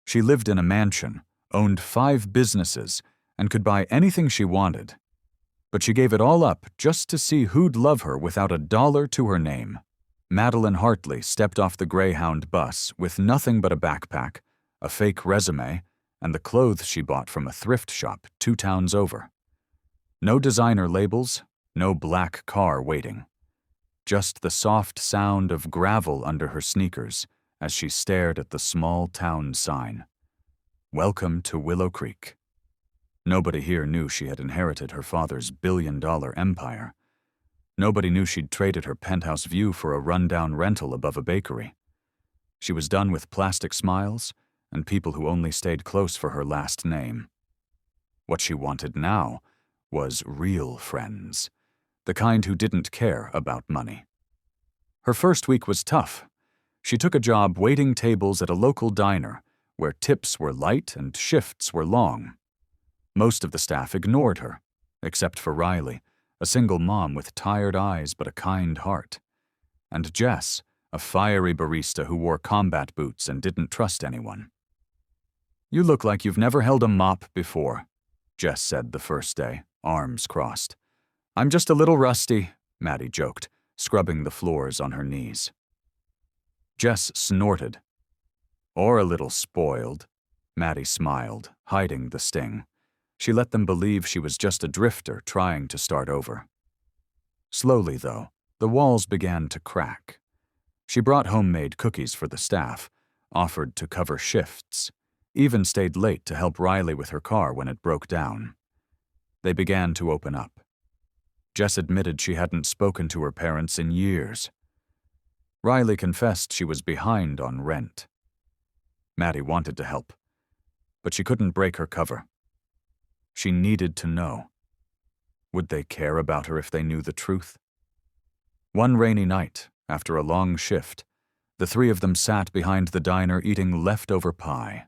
She lived in a mansion, owned 5 businesses, and could buy anything she wanted. But she gave it all up just to see who'd love her without a dollar to her name. Madeline Hartley stepped off the Greyhound bus with nothing but a backpack, a fake resume, and the clothes she bought from a thrift shop 2 towns over. No designer labels, no black car waiting. Just the soft sound of gravel under her sneakers as she stared at the small town sign. Welcome to Willow Creek. Nobody here knew she had inherited her father's billion-dollar empire. Nobody knew she'd traded her penthouse view for a rundown rental above a bakery. She was done with plastic smiles and people who only stayed close for her last name. What she wanted now was real friends, the kind who didn't care about money. Her first week was tough. She took a job waiting tables at a local diner where tips were light and shifts were long. Most of the staff ignored her, except for Riley, a single mom with tired eyes but a kind heart, and Jess, a fiery barista who wore combat boots and didn't trust anyone. "You look like you've never held a mop before," Jess said the first day, arms crossed. "I'm just a little rusty," Maddie joked, scrubbing the floors on her knees. Jess snorted. "Or a little spoiled," Maddie smiled, hiding the sting. She let them believe she was just a drifter trying to start over. Slowly, though, the walls began to crack. She brought homemade cookies for the staff, offered to cover shifts, even stayed late to help Riley with her car when it broke down. They began to open up. Jess admitted she hadn't spoken to her parents in years. Riley confessed she was behind on rent. Maddie wanted to help, but she couldn't break her cover. She needed to know. Would they care about her if they knew the truth? One rainy night, after a long shift, the 3 of them sat behind the diner eating leftover pie.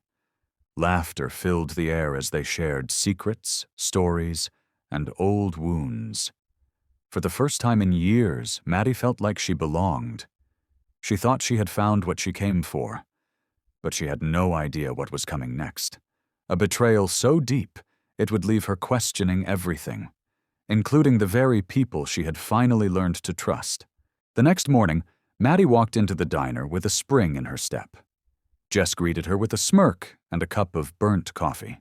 Laughter filled the air as they shared secrets, stories, and old wounds. For the first time in years, Maddie felt like she belonged. She thought she had found what she came for, but she had no idea what was coming next. A betrayal so deep, it would leave her questioning everything, including the very people she had finally learned to trust. The next morning, Maddie walked into the diner with a spring in her step. Jess greeted her with a smirk and a cup of burnt coffee.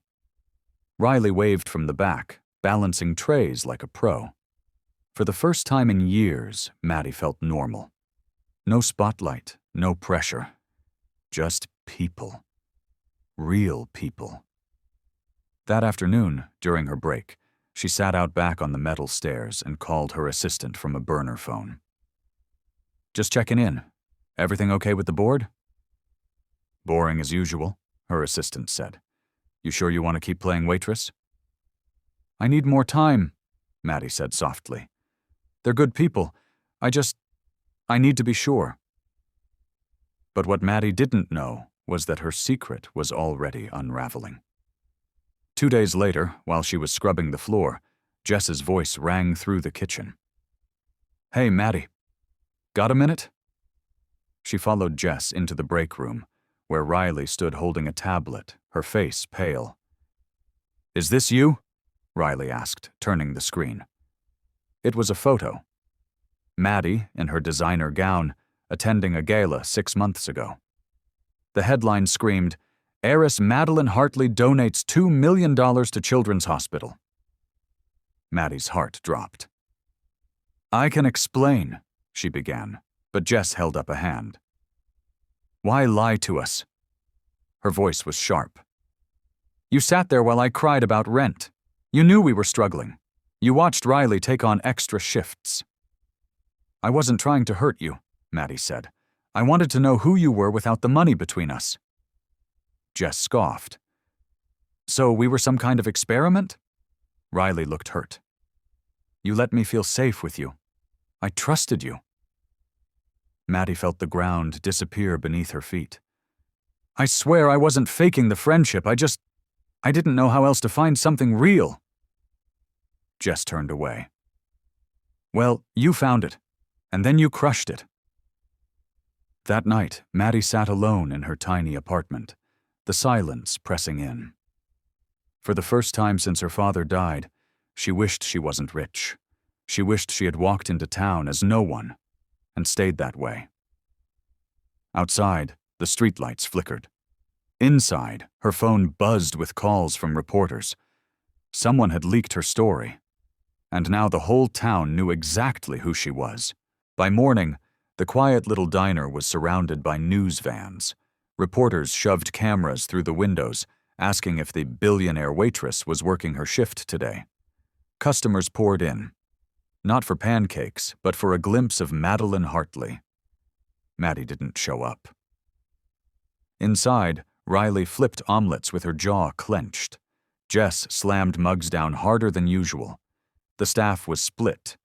Riley waved from the back, balancing trays like a pro. For the first time in years, Maddie felt normal. No spotlight, no pressure. Just people. Real people. That afternoon, during her break, she sat out back on the metal stairs and called her assistant from a burner phone. "Just checking in. Everything okay with the board?" "Boring as usual," her assistant said. "You sure you want to keep playing waitress?" "I need more time," Maddie said softly. "They're good people. I need to be sure." But what Maddie didn't know was that her secret was already unraveling. 2 days later, while she was scrubbing the floor, Jess's voice rang through the kitchen. "Hey, Maddie. Got a minute?" She followed Jess into the break room, where Riley stood holding a tablet, her face pale. "Is this you?" Riley asked, turning the screen. It was a photo. Maddie, in her designer gown, attending a gala 6 months ago. The headline screamed, "Heiress Madeline Hartley donates $2 million to Children's Hospital." Maddie's heart dropped. "I can explain," she began, but Jess held up a hand. "Why lie to us?" Her voice was sharp. "You sat there while I cried about rent. You knew we were struggling. You watched Riley take on extra shifts." "I wasn't trying to hurt you," Maddie said. "I wanted to know who you were without the money between us." Jess scoffed. "So we were some kind of experiment?" Riley looked hurt. "You let me feel safe with you. I trusted you." Maddie felt the ground disappear beneath her feet. "I swear I wasn't faking the friendship. I didn't know how else to find something real." Jess turned away. "Well, you found it, and then you crushed it." That night, Maddie sat alone in her tiny apartment, the silence pressing in. For the first time since her father died, she wished she wasn't rich. She wished she had walked into town as no one, and stayed that way. Outside, the streetlights flickered. Inside, her phone buzzed with calls from reporters. Someone had leaked her story, and now the whole town knew exactly who she was. By morning, the quiet little diner was surrounded by news vans. Reporters shoved cameras through the windows, asking if the billionaire waitress was working her shift today. Customers poured in, not for pancakes, but for a glimpse of Madeline Hartley. Maddie didn't show up. Inside, Riley flipped omelets with her jaw clenched. Jess slammed mugs down harder than usual. The staff was split.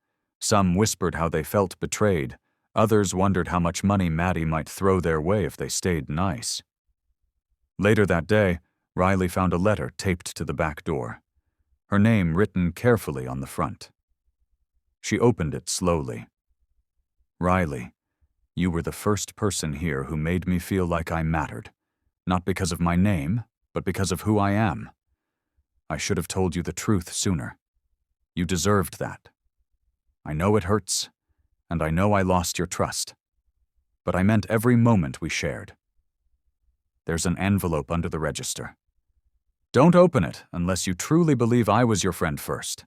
Some whispered how they felt betrayed. Others wondered how much money Maddie might throw their way if they stayed nice. Later that day, Riley found a letter taped to the back door, her name written carefully on the front. She opened it slowly. Riley, you were the first person here who made me feel like I mattered, not because of my name, but because of who I am. I should have told you the truth sooner. You deserved that. I know it hurts, and I know I lost your trust, but I meant every moment we shared. There's an envelope under the register. Don't open it unless you truly believe I was your friend first.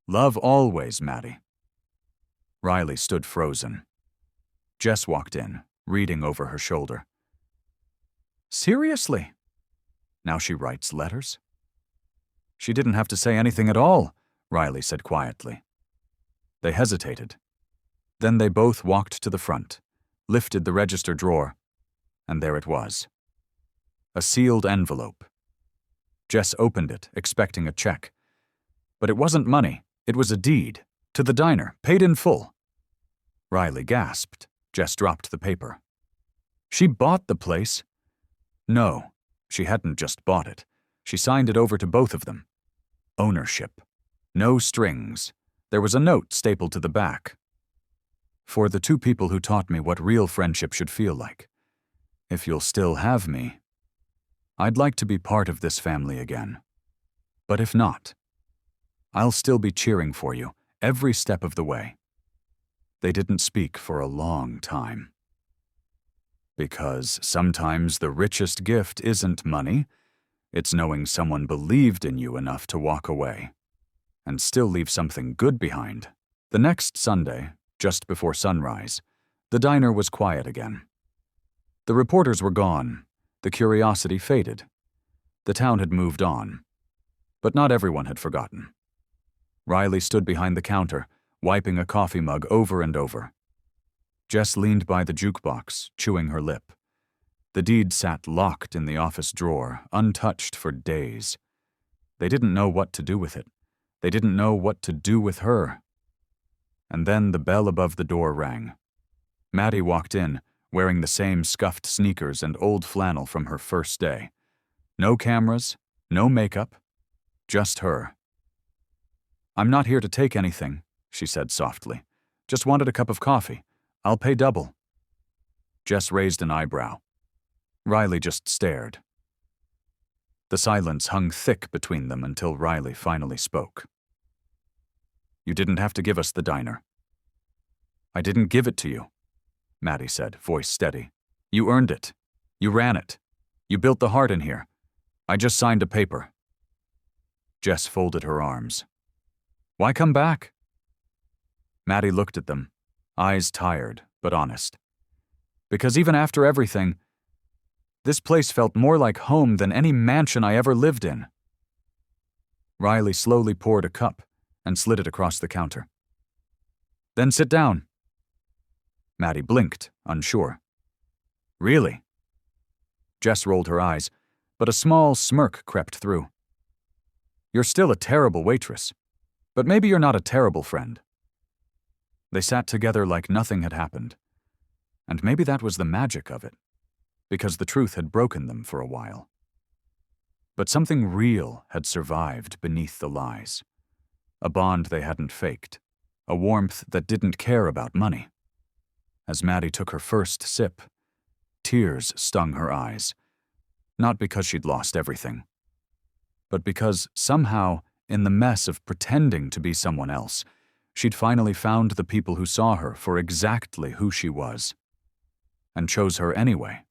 Love always, Maddie. Riley stood frozen. Jess walked in, reading over her shoulder. Seriously? Now she writes letters? She didn't have to say anything at all, Riley said quietly. They hesitated. Then they both walked to the front, lifted the register drawer, and there it was. A sealed envelope. Jess opened it, expecting a check. But it wasn't money, it was a deed, to the diner, paid in full. Riley gasped. Jess dropped the paper. She bought the place? No, she hadn't just bought it. She signed it over to both of them. Ownership. No strings. There was a note stapled to the back. For the two people who taught me what real friendship should feel like. If you'll still have me, I'd like to be part of this family again. But if not, I'll still be cheering for you every step of the way. They didn't speak for a long time. Because sometimes the richest gift isn't money, it's knowing someone believed in you enough to walk away and still leave something good behind. The next Sunday, just before sunrise, the diner was quiet again. The reporters were gone. The curiosity faded. The town had moved on. But not everyone had forgotten. Riley stood behind the counter, wiping a coffee mug over and over. Jess leaned by the jukebox, chewing her lip. The deed sat locked in the office drawer, untouched for days. They didn't know what to do with it. They didn't know what to do with her. And then the bell above the door rang. Maddie walked in, wearing the same scuffed sneakers and old flannel from her first day. No cameras, no makeup, just her. I'm not here to take anything, she said softly. Just wanted a cup of coffee. I'll pay double. Jess raised an eyebrow. Riley just stared. The silence hung thick between them until Riley finally spoke. You didn't have to give us the diner. I didn't give it to you, Maddie said, voice steady. You earned it. You ran it. You built the heart in here. I just signed a paper. Jess folded her arms. Why come back? Maddie looked at them, eyes tired but honest. Because even after everything, this place felt more like home than any mansion I ever lived in. Riley slowly poured a cup and slid it across the counter. Then sit down. Maddie blinked, unsure. Really? Jess rolled her eyes, but a small smirk crept through. You're still a terrible waitress, but maybe you're not a terrible friend. They sat together like nothing had happened, and maybe that was the magic of it, because the truth had broken them for a while. But something real had survived beneath the lies. A bond they hadn't faked, a warmth that didn't care about money. As Maddie took her first sip, tears stung her eyes. Not because she'd lost everything, but because somehow, in the mess of pretending to be someone else, she'd finally found the people who saw her for exactly who she was, and chose her anyway.